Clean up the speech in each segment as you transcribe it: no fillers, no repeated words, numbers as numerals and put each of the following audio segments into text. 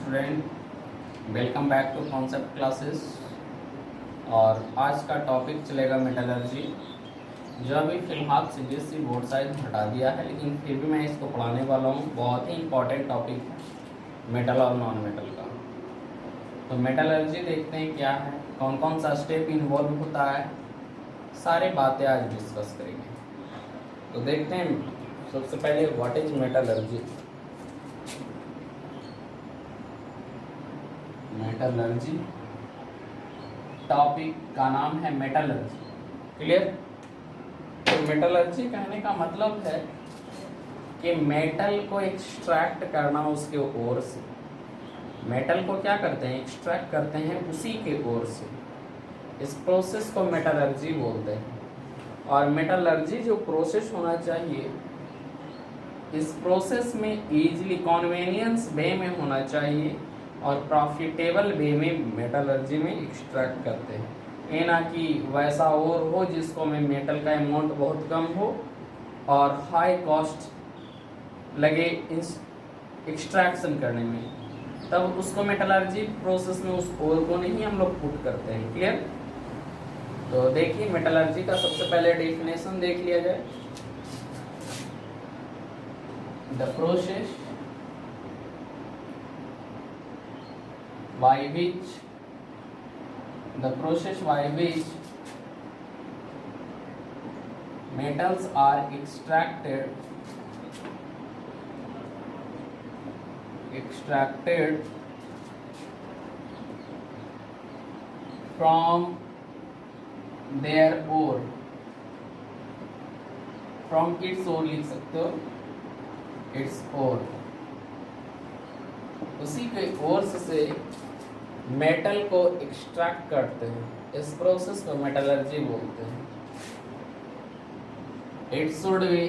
Student, welcome back to concept classes. और आज का टॉपिक चलेगा मेटलर्जी, जो अभी फिलहाल सीबीएसई बोर्ड साइज हटा दिया है, लेकिन फिर भी मैं इसको पढ़ाने वाला हूँ। बहुत ही इंपॉर्टेंट टॉपिक है मेटल और नॉन मेटल का। तो मेटलर्जी देखते हैं क्या है, कौन कौन सा स्टेप इन्वॉल्व होता है, सारी बातें आज डिस्कस करेंगे। तो देखते हैं सबसे पहले what is metallurgy. Metallurgy topic का नाम है मेटलर्जी, क्लियर। तो मेटलर्जी कहने का मतलब है कि मेटल को एक्सट्रैक्ट करना उसके ओर से। मेटल को क्या करते हैं, एक्सट्रैक्ट करते हैं उसी के ओर से। इस प्रोसेस को मेटलर्जी बोलते हैं। और मेटलर्जी जो प्रोसेस होना चाहिए, इस प्रोसेस में इजीली कन्वीनियंस वे में होना चाहिए और प्रॉफिटेबल वे में मेटलर्जी में एक्सट्रैक्ट करते हैं। ये ना कि वैसा और हो जिसको में मेटल का अमाउंट बहुत कम हो और हाई कॉस्ट लगे एक्सट्रैक्शन करने में, तब उसको मेटलर्जी प्रोसेस में उस ओर को नहीं हम लोग पुट करते हैं, क्लियर। तो देखिए मेटलर्जी का सबसे पहले डेफिनेशन देख लिया जाए। The process by which metals are extracted from their ore, from its ore लिख सकते हो, its ore, उसी के ओर से मेटल को एक्सट्रैक्ट करते हैं। इस प्रोसेस को मेटलर्जी बोलते हैं। It should be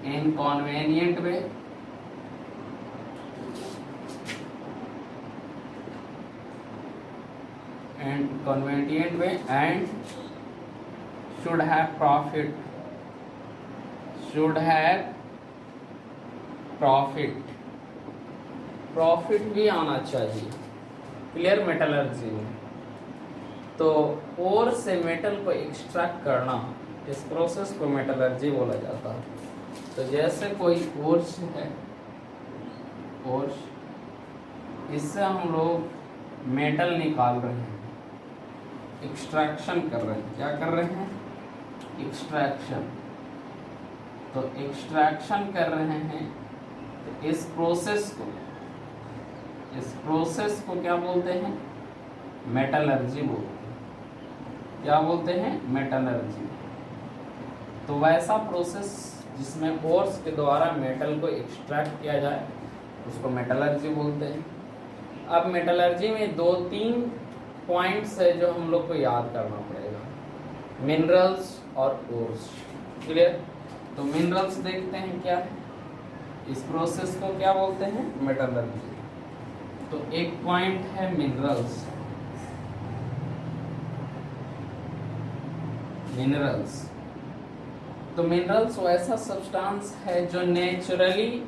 in convenient way and should have profit भी आना चाहिए, क्लियर। मेटलर्जी में तो ओर से मेटल को एक्सट्रैक्ट करना, इस प्रोसेस को मेटलर्जी बोला जाता है। तो जैसे कोई ओर्स है, ओर्स, इससे हम लोग मेटल निकाल रहे हैं, एक्सट्रैक्शन कर रहे हैं। क्या कर रहे हैं, एक्सट्रैक्शन। तो एक्सट्रैक्शन कर रहे हैं, तो इस प्रोसेस को क्या बोलते हैं, मेटलर्जी बोलते हैं। क्या बोलते हैं, मेटलर्जी। तो वैसा प्रोसेस जिसमें ओर्स के द्वारा मेटल को एक्सट्रैक्ट किया जाए, उसको मेटलर्जी बोलते हैं। अब मेटलर्जी में 2-3 पॉइंट्स है जो हम लोग को याद करना पड़ेगा, मिनरल्स और ओर्स, क्लियर। तो मिनरल्स देखते हैं क्या है, इस प्रोसेस को क्या बोलते हैं, मेटलर्जी। तो एक पॉइंट है मिनरल्स। तो मिनरल्स वैसा सब्सटेंस है जो नेचुरली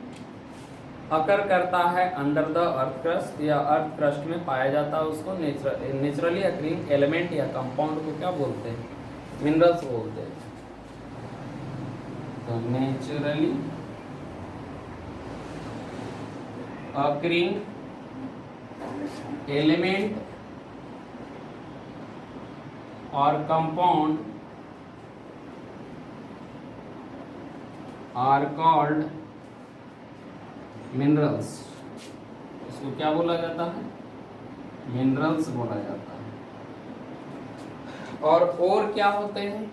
अकर करता है अंडर द अर्थ क्रस्ट या अर्थ क्रस्ट में पाया जाता है। उसको नेचुरली अकरिंग एलिमेंट या कंपाउंड को क्या बोलते हैं, मिनरल्स बोलते हैं। तो नेचुरली अकरिंग एलिमेंट और कंपाउंड आर कॉल्ड मिनरल्स। इसको क्या बोला जाता है, मिनरल्स बोला जाता है। और क्या होते हैं,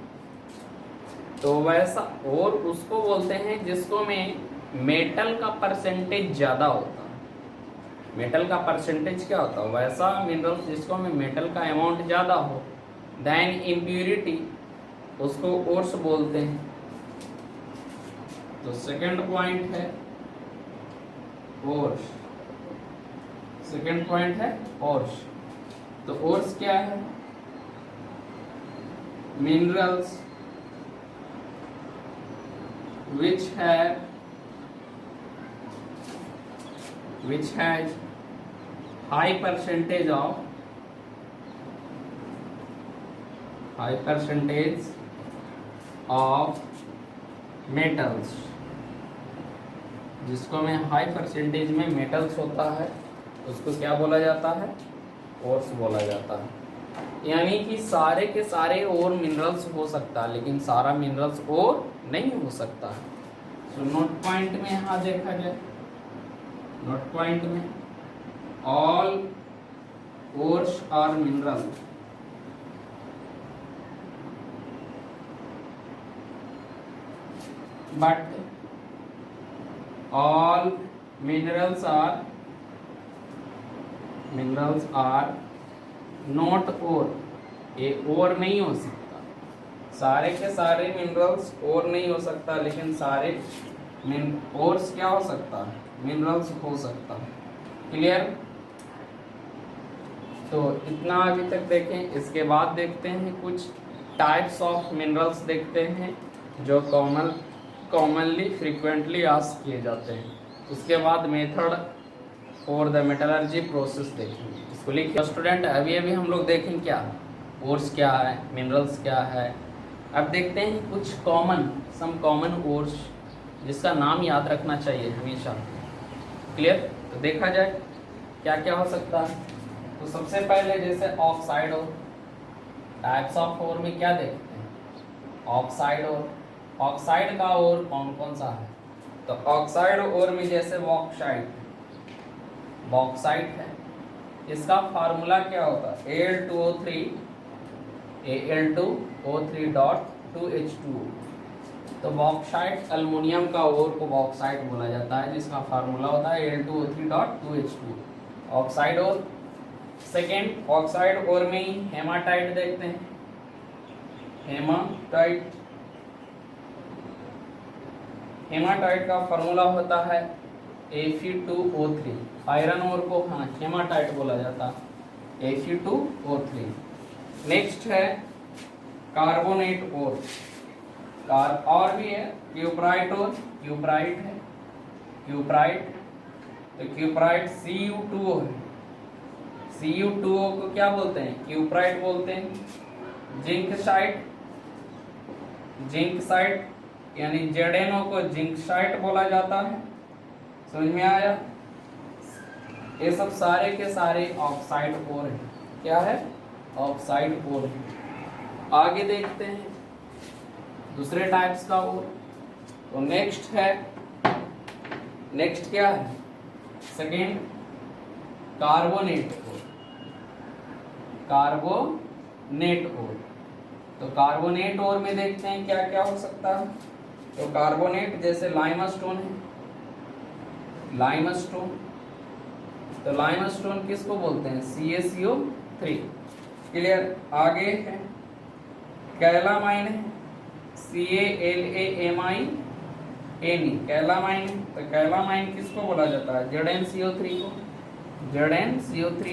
तो वैसा और उसको बोलते हैं जिसको में मेटल का परसेंटेज ज्यादा होता है। मेटल का परसेंटेज क्या होता है, वैसा मिनरल्स जिसको में मेटल का अमाउंट ज्यादा हो देन इम्प्यूरिटी, उसको ओर्स बोलते हैं। तो सेकंड पॉइंट है ओर्स। सेकंड पॉइंट है ओर्स। तो ओर्स क्या है, minerals which has high percentage of metals, जिसको में हाई परसेंटेज में मेटल्स होता है उसको क्या बोला जाता है, ओर्स बोला जाता है। यानी कि सारे के सारे और मिनरल्स हो सकता है लेकिन सारा मिनरल्स और नहीं हो सकता है। तो नोट पॉइंट में यहाँ देखा जाए, नोट पॉइंट में all ores are mineral, but all minerals are not ore, ये ore नहीं हो सकता। सारे के सारे मिनरल्स ore नहीं हो सकता लेकिन सारे ओर्स क्या हो सकता है, मिनरल्स हो सकता है। क्लियर? तो इतना अभी तक देखें। इसके बाद देखते हैं कुछ टाइप्स ऑफ मिनरल्स देखते हैं जो कॉमनली फ्रीक्वेंटली आस्क किए जाते हैं। उसके बाद method for the metallurgy process देखेंगे। इसको लिखिए स्टूडेंट। अभी हम लोग देखें क्या ओर्स क्या है, मिनरल्स क्या है। अब देखते हैं कुछ सम कॉमन ओर्स जिसका नाम याद रखना चाहिए हमेशा। क्लियर? तो देखा जाए क्या क्या हो सकता है। तो सबसे पहले जैसे oxide ore, types of ore में क्या देखते हैं, ऑक्साइड ओर। ऑक्साइड का ओर कौन कौन सा है, तो ऑक्साइड ओर में जैसे बॉक्साइट है, इसका फार्मूला क्या होता है, Al2O3 तो बॉक्साइट अल्युमिनियम का ओर को बॉक्साइट बोला जाता है जिसका फार्मूला होता है Al2O3 ऑक्साइड ओर। सेकेंड ऑक्साइड ओर में ही हेमाटाइट देखते हैं। हेमाटाइट का फार्मूला होता है Fe2O3। आयरन ओर को हेमाटाइट बोला जाता है, Fe2O3। नेक्स्ट है कार्बोनेट ओर, और भी है क्यूप्राइट ओर, क्यूप्राइट है, तो क्यूप्राइट Cu2O है। Cu2O को क्या बोलते हैं, क्यूप्राइट बोलते हैं। जिंकसाइट यानी ZnO को जिंकसाइट बोला जाता है। समझ में आया? ये सब सारे के सारे ऑक्साइड ओर है। क्या है? ऑक्साइड ओर है। आगे देखते हैं दूसरे टाइप्स का ओर। तो नेक्स्ट क्या है, सेकेंड कार्बोनेट ओर। तो कार्बोनेट ओर में देखते हैं क्या क्या हो सकता है। तो कार्बोनेट जैसे लाइमस्टोन है, तो लाइमस्टोन किसको बोलते हैं, CaCO3। क्लियर? आगे है कैलामाइन है, CaLaMine, कैलामाइन। तो कैलामाइन किसको बोला जाता है, ZnCO3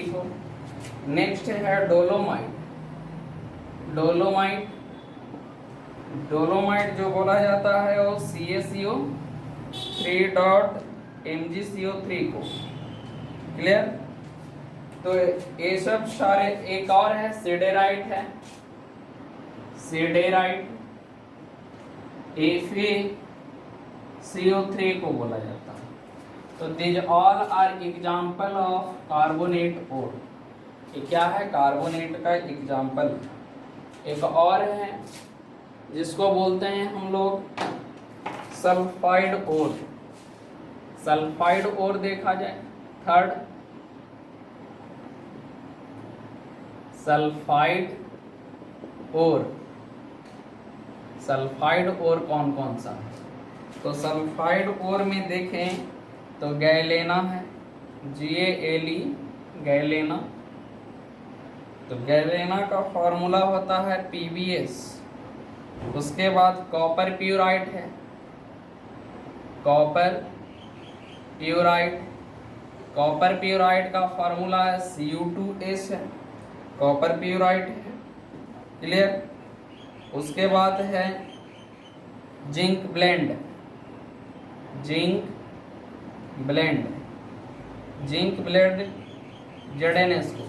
को। नेक्स्ट है डोलोमाइट जो बोला जाता है वो CaCO3.MgCO3 को। क्लियर? तो ये सब सारे। एक और है सिडेराइट है, FeCO3 को बोला जाता है। तो these all are example of carbonate ore. ये क्या है, कार्बोनेट का एग्जाम्पल। एक और है जिसको बोलते हैं हम लोग सल्फाइड ओर। देखा जाए थर्ड सल्फाइड ओर कौन कौन सा है। तो सल्फाइड ओर में देखें तो गैलेना है, GALE गैलेना। तो गैलेना का फॉर्मूला होता है PbS। उसके बाद कॉपर प्यूराइट है, कॉपर प्यूराइट का फॉर्मूला है Cu2S है, कॉपर प्यूराइट है। क्लियर? उसके बाद है zinc blende, zinc blende ZnSO।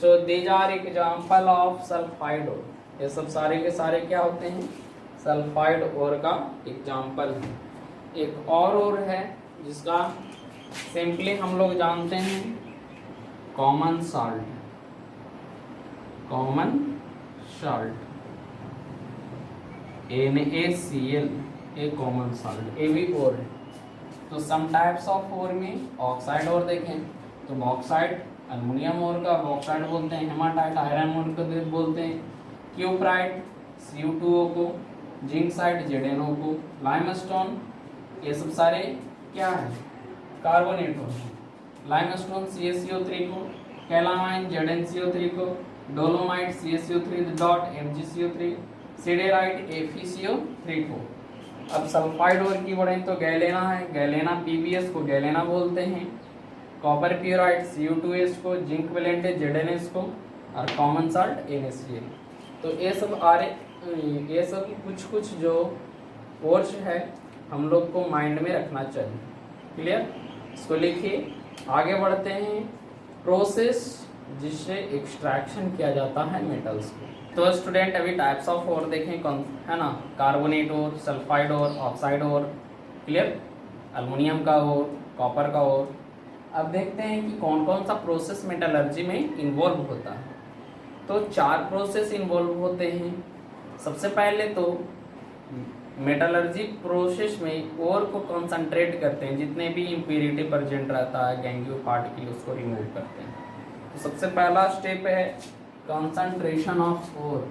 So these are example of sulphide ore. ये सब सारे के सारे क्या होते हैं, सल्फाइड ओर का एग्जाम्पल है। एक और ओर है जिसका सिंपली हम लोग जानते हैं कॉमन साल्ट NaCl, ए कॉमन साल्ट, ये भी ओर है। तो सम टाइप्स ऑफ ओर में ऑक्साइड ओर देखें तो बॉक्साइड अल्युमिनियम ओर का बॉक्साइड बोलते हैं, हेमाटाइट आयरन ओर को बोलते हैं, क्यूप्राइट Cu2O को, जिंकसाइड ZnO को, लाइमस्टोन ये सब सारे क्या है कार्बोनेट ओर, लाइमस्टोन CaCO3 को, कैलामाइन ZnCO3 को, dolomite CaCO3 dot MgCO3, siderite FeCO3 को। अब सल्फाइड ओर की बढ़े तो गैलेना है, गैलेना PbS को गैलेना बोलते हैं, कॉपर प्यूराइट Cu2S को, जिंक ब्लेंड ZnS को, और कॉमन साल्ट NaCl। तो ये सब कुछ जो कोर्स है हम लोग को माइंड में रखना चाहिए। क्लियर, इसको लिखिए। आगे बढ़ते हैं, प्रोसेस जिससे एक्सट्रैक्शन किया जाता है मेटल्स को। तो स्टूडेंट अभी टाइप्स ऑफ ओर देखें कौन है ना, कार्बोनेट ओर, सल्फाइड ओर, ऑक्साइड ओर, क्लियर, अल्युमिनियम का ओर, कॉपर का ओर। अब देखते हैं कि कौन कौन सा प्रोसेस मेटलर्जी में इन्वॉल्व होता है। तो 4 प्रोसेस इन्वॉल्व होते हैं। सबसे पहले तो मेटलर्जी प्रोसेस में ओर को कंसंट्रेट करते हैं, जितने भी इम्प्योरिटी प्रेजेंट रहता है गैंग्यू पार्टिकल उसको रिमूव करते हैं। तो सबसे पहला स्टेप है concentration of ore,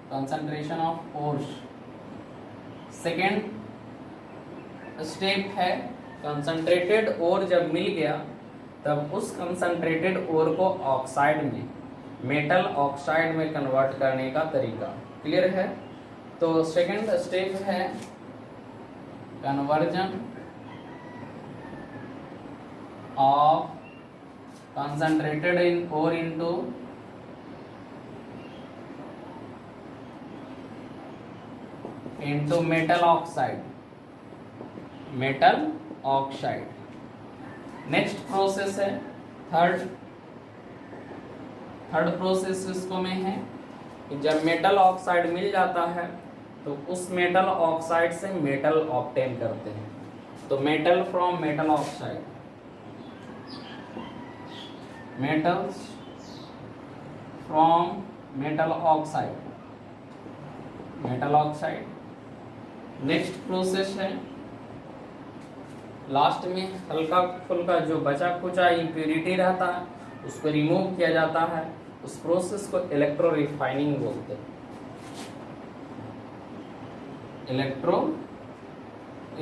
concentration of ores. Second step है कंसंट्रेटेड ओर जब मिल गया तब उस कंसंट्रेटेड ओर को ऑक्साइड में, मेटल ऑक्साइड में कन्वर्ट करने का तरीका। क्लियर है। तो सेकेंड स्टेप है conversion of concentrated in ore into metal oxide। Next process है थर्ड प्रोसेस इसको में है कि जब मेटल ऑक्साइड मिल जाता है तो उस मेटल ऑक्साइड से मेटल ऑब्टेन करते हैं। तो metal from metal oxide, metals from metal oxide। Next process है लास्ट में हल्का फुल्का जो बचा कुचा इम्प्योरिटी रहता है उसको रिमूव किया जाता है। उस प्रोसेस को इलेक्ट्रो रिफाइनिंग बोलते हैं, इलेक्ट्रो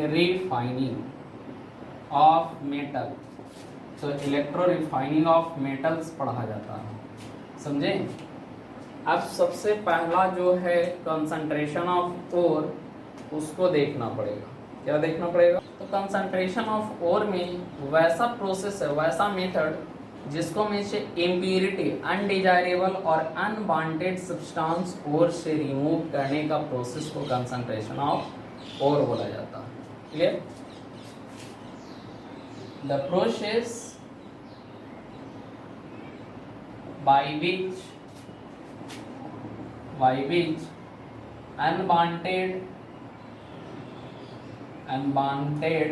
रिफाइनिंग ऑफ मेटल। तो इलेक्ट्रो रिफाइनिंग ऑफ मेटल्स पढ़ा जाता है, समझे। अब सबसे पहला जो है कंसंट्रेशन ऑफ ओर, उसको देखना पड़ेगा। क्या देखना पड़ेगा? तो कंसंट्रेशन ऑफ ओर में वैसा प्रोसेस है, वैसा मेथड जिसको में से इम्प्योरिटी, अनडिजायरेबल और अनवांटेड सब्सटेंस ओर से रिमूव करने का प्रोसेस को कंसंट्रेशन ऑफ ओर बोला जाता है। Clear. The process by which unwanted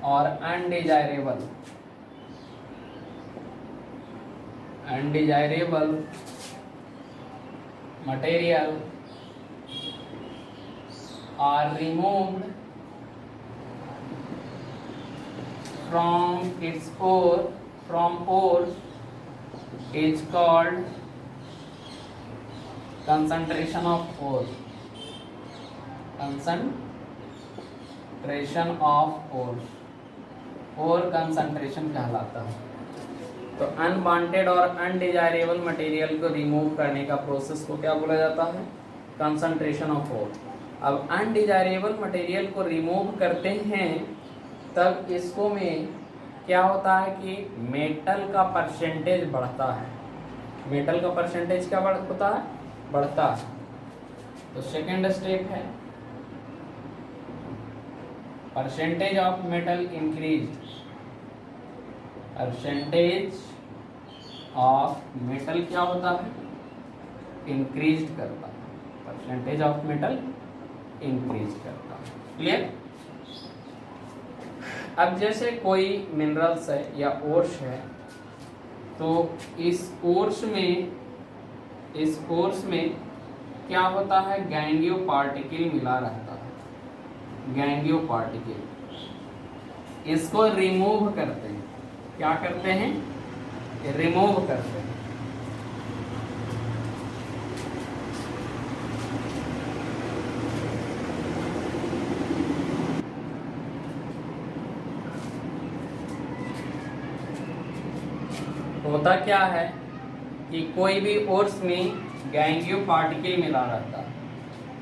or undesirable material are removed from ores is called concentration of ore। concentration of ore concentration कहलाता है। तो अनवांटेड और अनडिजायरेबल मटेरियल को रिमूव करने का प्रोसेस को क्या बोला जाता है? Concentration of ore. अब अनडिजायरेबल मटेरियल को रिमूव करते हैं तब इसको में क्या होता है कि मेटल का परसेंटेज बढ़ता है। मेटल का परसेंटेज क्या होता है, बढ़ता है। तो सेकेंड स्टेप है percentage of metal increase, percentage of metal क्या होता है, इंक्रीज करता है, परसेंटेज ऑफ मेटल इंक्रीज करता है। क्लियर। अब जैसे कोई मिनरल्स है या ओर्स है, तो इस ओर्स में क्या होता है, गैंगियो पार्टिकल मिला रहता है, गैंगियो पार्टिकल। इसको रिमूव करते हैं, क्या करते हैं, रिमूव करते हैं। होता क्या है कि कोई भी ओर्स में गैंगियो पार्टिकल मिला रहता है,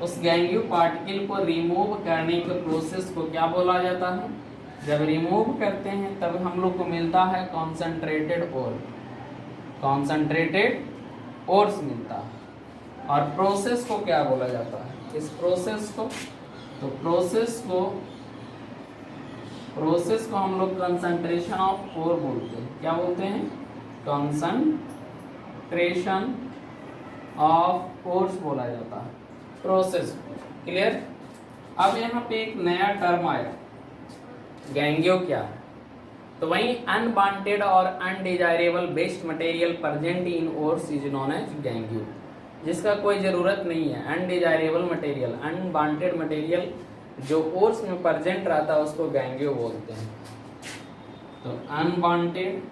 उस गैंगियो पार्टिकल को रिमूव करने के प्रोसेस को क्या बोला जाता है, जब रिमूव करते हैं तब हम लोग को मिलता है कॉन्सेंट्रेटेड ओर, कॉन्सेंट्रेटेड ओर्स मिलता है। और प्रोसेस को क्या बोला जाता है, इस प्रोसेस को, तो प्रोसेस को हम लोग कंसंट्रेशन ऑफ ओर बोलते हैं। क्या बोलते हैं, कंसंट्रेशन ऑफ ओर्स बोला जाता है प्रोसेस। क्लियर। अब यहाँ पे एक नया टर्म आया, गैंगियो क्या है, तो वही अनवांटेड और undesirable waste material present in ores is known as gangue, जिसका कोई जरूरत नहीं है। अनडिजायरेबल मटेरियल, अनवांटेड मटेरियल जो ओर्स में प्रेजेंट रहता है उसको गैंगियो बोलते हैं। तो unwanted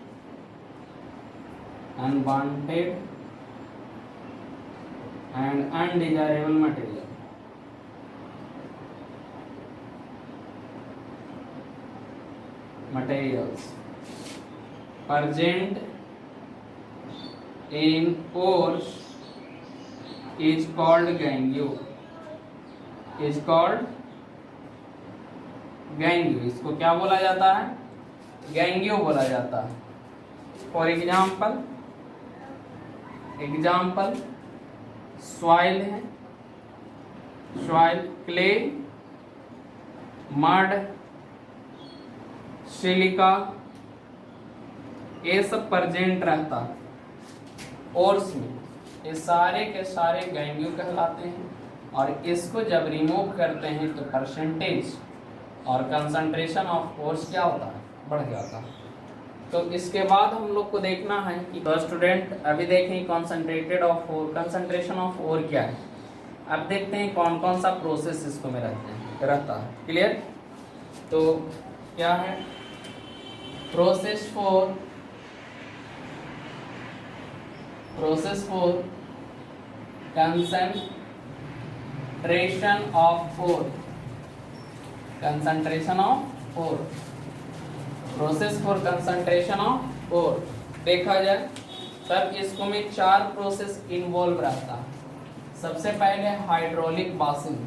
and undesirable material, materials present in pores is called gangue, is called gangue। इसको क्या बोला जाता है, गैंगियो बोला जाता है। फॉर एग्जाम्पल सॉइल है, सॉइल, क्ले, मड, सिलिका, ये सब प्रेजेंट रहता है ओर्स में, ये सारे के सारे गैंगियो कहलाते हैं। और इसको जब रिमूव करते हैं तो परसेंटेज और कंसंट्रेशन ऑफ ओर्स क्या होता है, बढ़ जाता है। तो इसके बाद हम लोग को देखना है कि तो स्टूडेंट अभी देखें concentrated of ore, concentration of ore क्या है। अब देखते हैं कौन कौन सा प्रोसेस इसको में रहता है। क्लियर। तो क्या है, process for concentration of ore, concentration of ore, process for concentration of ore. देखा जाए सर इसको में 4 प्रोसेस इन्वॉल्व रहता है। सबसे पहले हाइड्रोलिक बाशिंग,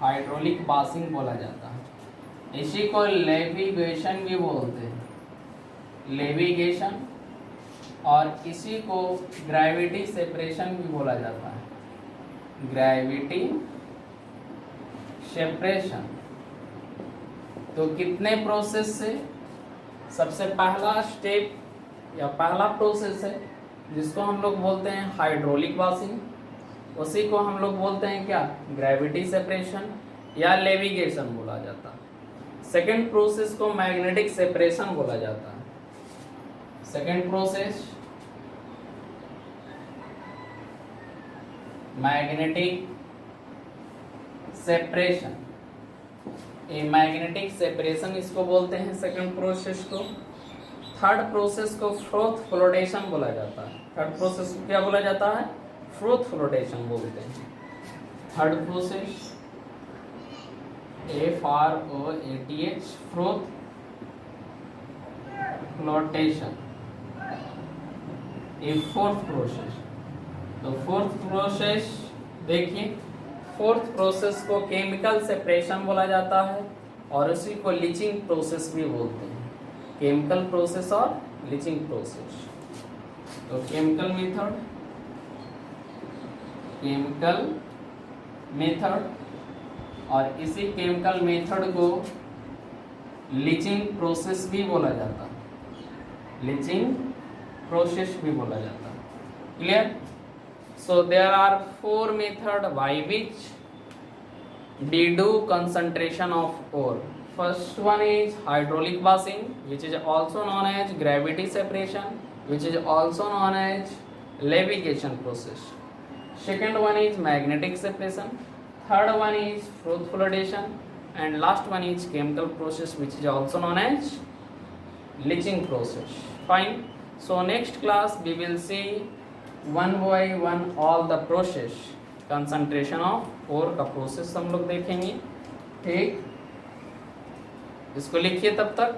हाइड्रोलिक बाशिंग बोला जाता है। इसी को लेविगेशन भी बोलते हैं, लेविगेशन। और इसी को ग्रेविटी सेपरेशन भी बोला जाता है, ग्रेविटी सेपरेशन। तो कितने प्रोसेस से, सबसे पहला स्टेप या पहला प्रोसेस है जिसको हम लोग बोलते हैं हाइड्रोलिक वाशिंग, उसी को हम लोग बोलते हैं क्या, ग्रेविटी सेपरेशन या लेविगेशन बोला जाता है। सेकेंड प्रोसेस को मैग्नेटिक सेपरेशन बोला जाता है। सेकेंड प्रोसेस मैग्नेटिक सेपरेशन, ये मैग्नेटिक सेपरेशन इसको बोलते हैं सेकंड प्रोसेस को। थर्ड प्रोसेस को फ्रोथ फ्लोटेशन बोला जाता है। थर्ड प्रोसेस को क्या बोला जाता है, फ्रोथ फ्लोटेशन बोलते हैं। Third process FROATH, froth flotation. ये फोर्थ प्रोसेस। तो फोर्थ प्रोसेस देखिए, फोर्थ प्रोसेस को केमिकल सेपरेशन बोला जाता है और उसी को लीचिंग प्रोसेस भी बोलते हैं। केमिकल प्रोसेस और लीचिंग प्रोसेस। तो केमिकल मेथड और इसी केमिकल मेथड को लीचिंग प्रोसेस भी बोला जाता है, लीचिंग प्रोसेस भी बोला जाता है। Clear? So there are 4 method by which we do concentration of ore. First one is hydraulic washing, which is also known as gravity separation, which is also known as levitation process. Second one is magnetic separation. Third one is froth flotation, and last one is chemical process, which is also known as leaching process. Fine. So next class we will see one by one all the process. Concentration of ore का process हम लोग देखेंगे। ठीक, इसको लिखिए तब तक।